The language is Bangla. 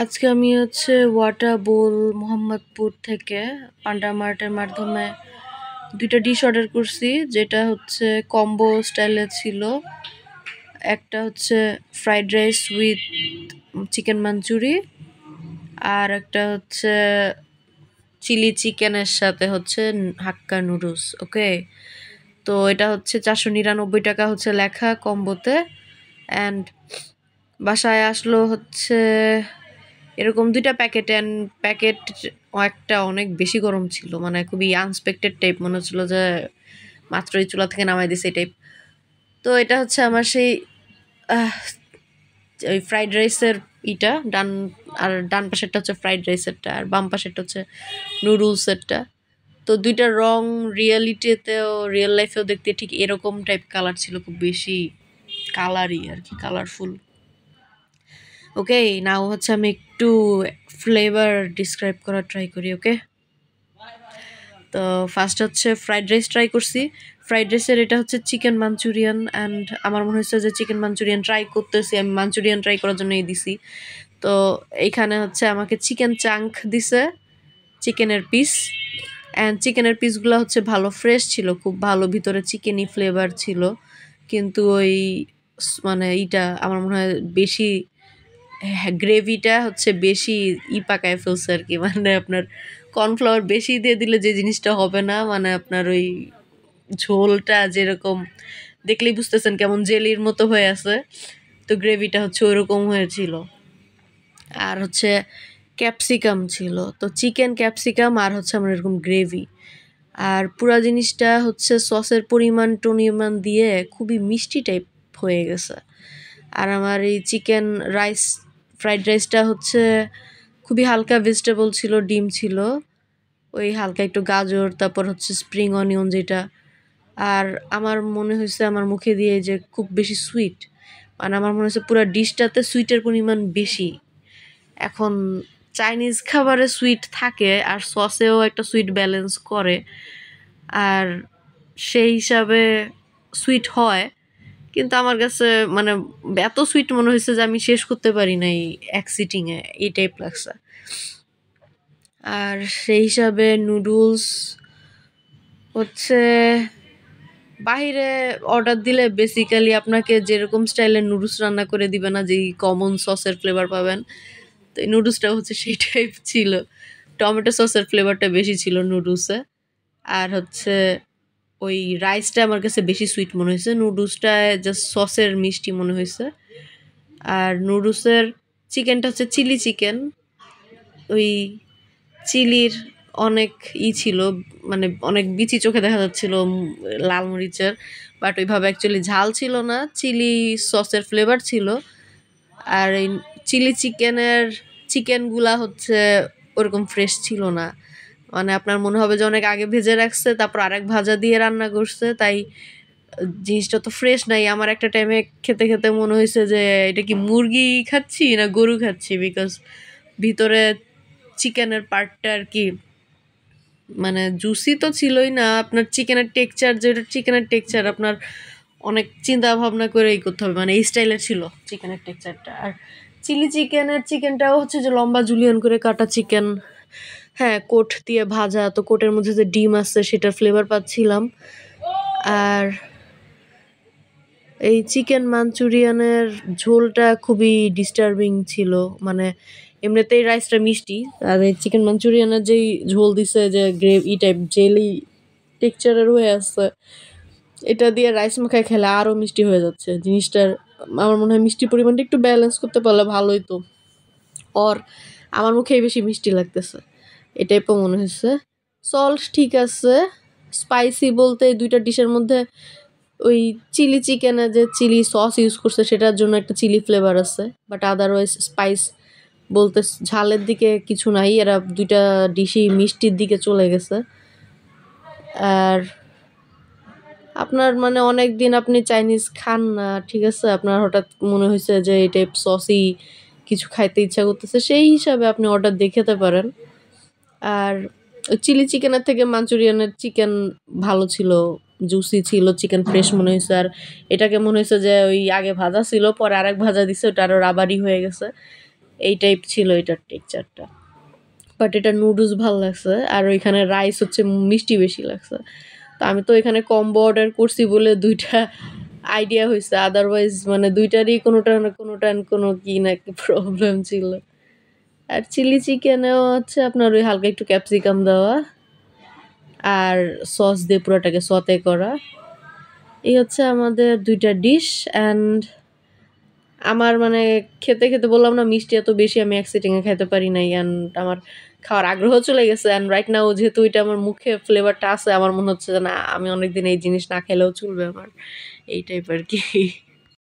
আজকে আমি ওয়াটার বোল মোহাম্মদপুর থেকে পান্ডা মার্টের মাধ্যমে 2টা ডিশ অর্ডার করছি, যেটা কম্বো স্টাইলে ছিল। একটা ফ্রাইড রাইস উইথ চিকেন মাঞ্চুরি, আর একটা চিলি চিকেনের সাথে হাক্কা নুডলস। ওকে, তো এটা 499 টাকা লেখা কম্বোতে। অ্যান্ড বাসায় আসলো এরকম 2টা প্যাকেট। অ্যান্ড প্যাকেট একটা অনেক বেশি গরম ছিল, মানে খুবই আনএক্সপেক্টেড টাইপ, মনে হচ্ছিল যে মাত্রই চুলা থেকে নামাই দিছে এই টাইপ। তো এটা আমার সেই ওই ফ্রাইড রাইসের ডান পাশেরটা ফ্রাইড রাইসেরটা, আর বাম পাশেরটা নুডলসেরটা। তো 2টার রং রিয়েলিটিতেও রিয়েল লাইফেও দেখতে ঠিক এরকম টাইপ কালার ছিল, খুব বেশি কালারই আর কি, কালারফুল। ওকে, নাও আমি একটু ফ্লেভার ডিসক্রাইব করার ট্রাই করি। ওকে, তো ফার্স্ট ফ্রাইড রাইস ট্রাই করছি। ফ্রাইড রাইসের এটা চিকেন মাঞ্চুরিয়ান। অ্যান্ড আমার মনে হচ্ছে যে চিকেন মাঞ্চুরিয়ান ট্রাই করতেছি, আমি মাঞ্চুরিয়ান ট্রাই করার জন্যই দিছি। তো এইখানে আমাকে চিকেন চাঙ্ক দিছে, চিকেনের পিস। অ্যান্ড চিকেনের পিসগুলো ভালো ফ্রেশ ছিল, খুব ভালো, ভিতরে চিকেনি ফ্লেভার ছিল। কিন্তু ওই মানে আমার মনে হয় বেশি গ্রেভিটা বেশি পাকায় ফেলছে আর কি, মানে আপনার কর্নফ্লাওয়ার বেশি দিয়ে দিলে যে জিনিসটা হবে না, মানে আপনার ওই ঝোলটা যেরকম দেখলেই বুঝতেছেন কেমন জেলির মতো হয়ে আছে, তো গ্রেভিটা ওইরকম হয়েছিল। আর ক্যাপসিকাম ছিল, তো চিকেন ক্যাপসিকাম আর আমার এরকম গ্রেভি। আর পুরা জিনিসটা সসের পরিমাণ দিয়ে খুবই মিষ্টি টাইপ হয়ে গেছে। আর আমার এই চিকেন রাইস ফ্রাইড রাইসটা খুবই হালকা ভেজিটেবল ছিল, ডিম ছিল, ওই হালকা একটু গাজর, তারপর স্প্রিং অনিয়ন যেটা। আর আমার মনে হয়েছে আমার মুখে দিয়ে যে খুব বেশি সুইট, মানে আমার মনে হচ্ছে পুরো ডিশটাতে সুইটের পরিমাণ বেশি। এখন চাইনিজ খাবারে সুইট থাকে আর সসেও একটা সুইট ব্যালেন্স করে, আর সেই হিসাবে সুইট হয়, কিন্তু আমার কাছে মানে এত সুইট মনে হয়েছে যে আমি শেষ করতে পারি না এক সিটিংয়ে, এই টাইপ লাগছে। আর সেই হিসাবে নুডলস বাহিরে অর্ডার দিলে বেসিক্যালি আপনাকে যেরকম স্টাইলের নুডলস রান্না করে দিবে না, যেই কমন সসের ফ্লেভার পাবেন, তো এই নুডলসটা সেই টাইপ ছিল। টমেটো সসের ফ্লেভারটা বেশি ছিল নুডলসে। আর ওই রাইসটা আমার কাছে বেশি সুইট মনে হয়েছে, নুডলসটায় জাস্ট সসের মিষ্টি মনে হয়েছে। আর নুডলসের চিকেনটা চিলি চিকেন, ওই চিলির অনেক ছিল, মানে অনেক বিচি চোখে দেখা যাচ্ছিল লাল মরিচের, বাট ওইভাবে অ্যাকচুয়ালি ঝাল ছিল না, চিলি সসের ফ্লেভার ছিল। আর এই চিলি চিকেনগুলা ওরকম ফ্রেশ ছিল না, মানে আপনার মনে হবে যে অনেক আগে ভেজে রাখছে, তারপর আরেক ভাজা দিয়ে রান্না করছে, তাই জিনিসটা তো ফ্রেশ নাই। আমার একটা টাইমে খেতে খেতে মনে হয়েছে যে এটা কি মুরগি খাচ্ছি না গরু খাচ্ছি, বিকজ ভিতরে চিকেনের পার্টটা আর কি মানে জুসি তো ছিলই না, আপনার চিকেনের টেক্সচার আপনার অনেক চিন্তা ভাবনা করে করতে হবে, মানে এই স্টাইলের ছিল চিকেনের টেক্সচারটা। আর চিলি চিকেনটাও যে লম্বা জুলিয়ান করে কাটা চিকেন, হ্যাঁ, কোট দিয়ে ভাজা, তো কোটের মধ্যে যে ডিম আছে সেটার ফ্লেভার পাচ্ছিলাম। আর এই চিকেন মাঞ্চুরিয়ানের ঝোলটা খুবই ডিস্টার্বিং ছিল, মানে এমনিতেই রাইসটা মিষ্টি, আর এই চিকেন মাঞ্চুরিয়ানের যেই ঝোল দিছে যে গ্রেভি টাইপ জেলি টেক্সচারের হয়ে আসছে, এটা দিয়ে রাইস মাখায় খেলে আরও মিষ্টি হয়ে যাচ্ছে জিনিসটার। আমার মনে হয় মিষ্টির পরিমাণটা একটু ব্যালেন্স করতে পারলে ভালোই তো, আমার মুখেই বেশি মিষ্টি লাগতেছে, এই টাইপও মনে হয়েছে। সল্ট ঠিক আছে, স্পাইসি বলতে 2টা ডিশের মধ্যে ওই চিলি চিকেনে যে চিলি সস ইউজ করছে সেটার জন্য একটা চিলি ফ্লেভার আছে, বাট আদারওয়াইজ স্পাইস বলতে ঝালের দিকে কিছু নাই, এরা 2টা ডিশই মিষ্টির দিকে চলে গেছে। আর আপনার মানে অনেক দিন আপনি চাইনিজ খান না, ঠিক আছে, আপনার হঠাৎ মনে হয়েছে যে এই টাইপ সসি কিছু খাইতে ইচ্ছা করতেছে, সেই হিসাবে আপনি অর্ডার দিয়ে খেতে পারেন। আর চিলি চিকেনের থেকে মাঞ্চুরিয়ানের চিকেন ভালো ছিল, জুসি ছিল, চিকেন ফ্রেশ মনে হয়েছে। আর এটাকে মনে হয়েছে যে ওই আগে ভাজা ছিল, পরে আরেক ভাজা দিছে, ওটা আরও রাবারি হয়ে গেছে, এই টাইপ ছিল এটার টেক্সচারটা। বাট এটা নুডলস ভাল লাগছে, আর ওইখানে রাইস হচ্ছে মিষ্টি বেশি লাগছে। তো আমি তো এখানে কম্বো অর্ডার করছি বলে ২ টা আইডিয়া হইছে। আদারওয়াইজ মানে ২ টারই কোনোটা না কোনোটা কোনো কি না কি প্রবলেম ছিল। আর চিলি চিকেনেও হচ্ছে আপনার ওই হালকা একটু ক্যাপসিকাম দেওয়া আর সস দিয়ে পুরাটাকে সতে করা। এই হচ্ছে আমাদের ২ টা ডিশ। অ্যান্ড আমার মানে খেতে বললাম না মিষ্টি এত বেশি আমি এক সিটিং এ খাইতে পারি নাই। অ্যান্ড আমার খাওয়ার আগ্রহ চলে গেছে। অ্যান্ড রাইট নাও যেহেতু ওইটা আমার মুখে ফ্লেভারটা আছে, আমার মনে হচ্ছে যে না আমি অনেকদিন এই জিনিস না খেলেও চলবে আমার। এই টাইপ আরকি।